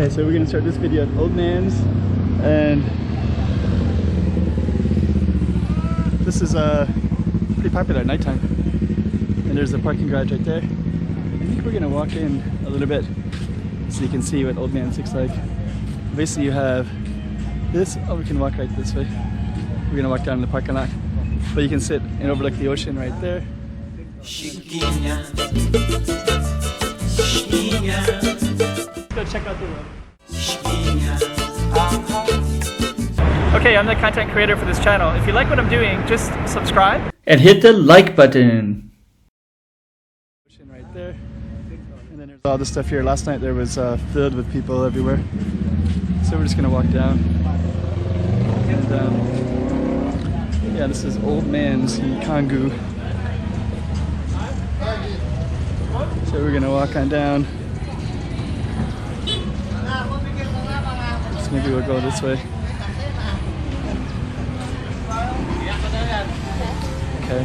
Okay, so we're gonna start this video at Old Man's, and this is pretty popular at nighttime. And there's the parking garage right there. I think we're gonna walk in a little bit so you can see what Old Man's looks like. Basically, you have this. Oh, we can walk right this way. We're gonna walk down in the parking lot, but you can sit and overlook the ocean right there. Let's go check out the room. Okay, I'm the content creator for this channel. If you like what I'm doing, just subscribe and hit the like button. Right there. And then there's all this stuff here. Last night there was filled with people everywhere. So we're just gonna walk down. And yeah, this is Old Man's in Canggu. So we're gonna walk on down. So maybe we'll go this way. Okay.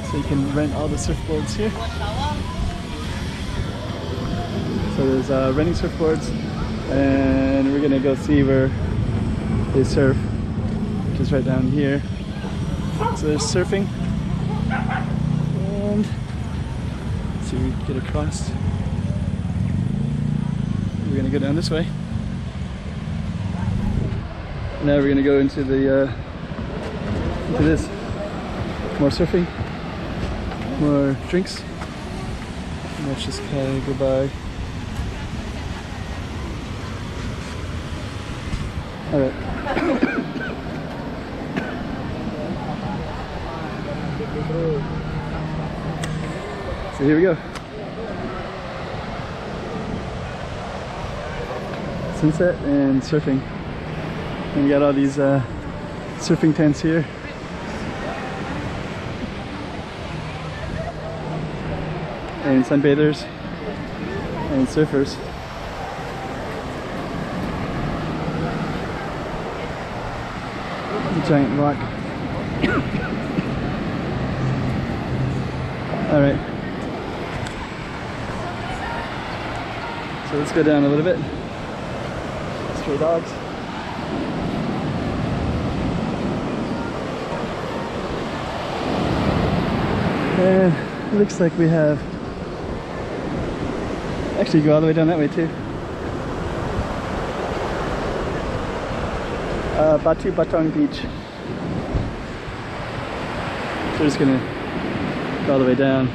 So you can rent all the surfboards here. So there's renting surfboards, and we're gonna go see where they surf, which is right down here. So there's surfing, and let's see if we can get across. We're gonna go down this way. Now we're gonna go into the into this. More surfing, more drinks. And let's just kind of go by. All right. So here we go. Sunset and surfing. And we got all these surfing tents here. And sunbathers and surfers. A giant rock. Alright. So let's go down a little bit. Stray dogs. And it looks like we have actually go all the way down that way too. Batu Batong Beach. So we're just gonna go all the way down.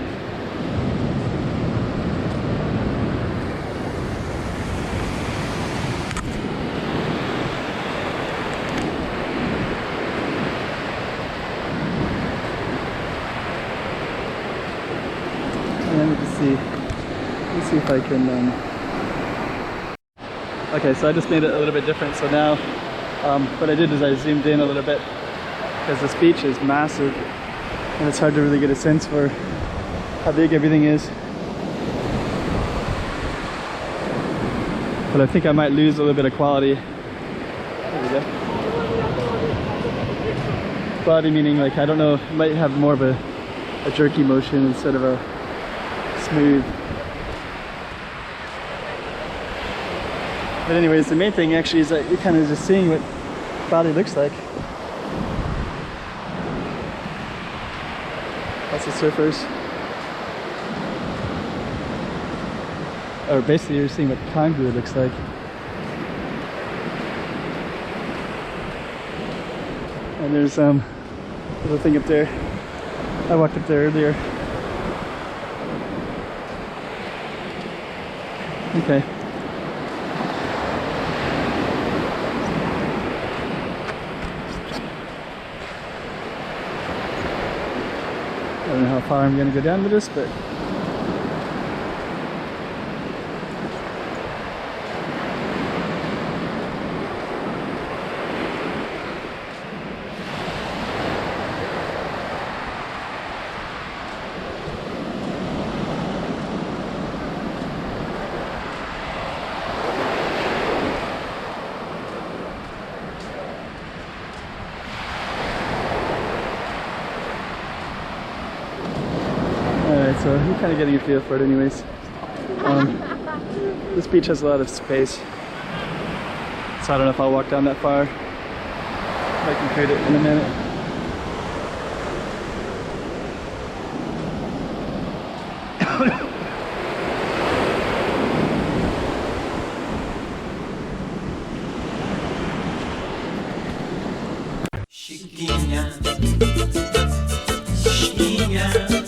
And let me just see. Let's see if I can okay, so I just made it a little bit different. So now what I did is I zoomed in a little bit because this beach is massive and it's hard to really get a sense for how big everything is. But I think I might lose a little bit of quality. There we go. Quality meaning, like, I don't know, it might have more of a jerky motion instead of a smooth. But anyways, the main thing actually is that you're kind of just seeing what Bali looks like. Lots of surfers. Or basically you're seeing what Canggu looks like. And there's a little thing up there. I walked up there earlier. Okay. I don't know how far I'm going to go down with this, but So I'm kind of getting a feel for it anyways. This beach has a lot of space, so I don't know if I'll walk down that far. I can create it in a minute. Chiquinha, Chiquinha.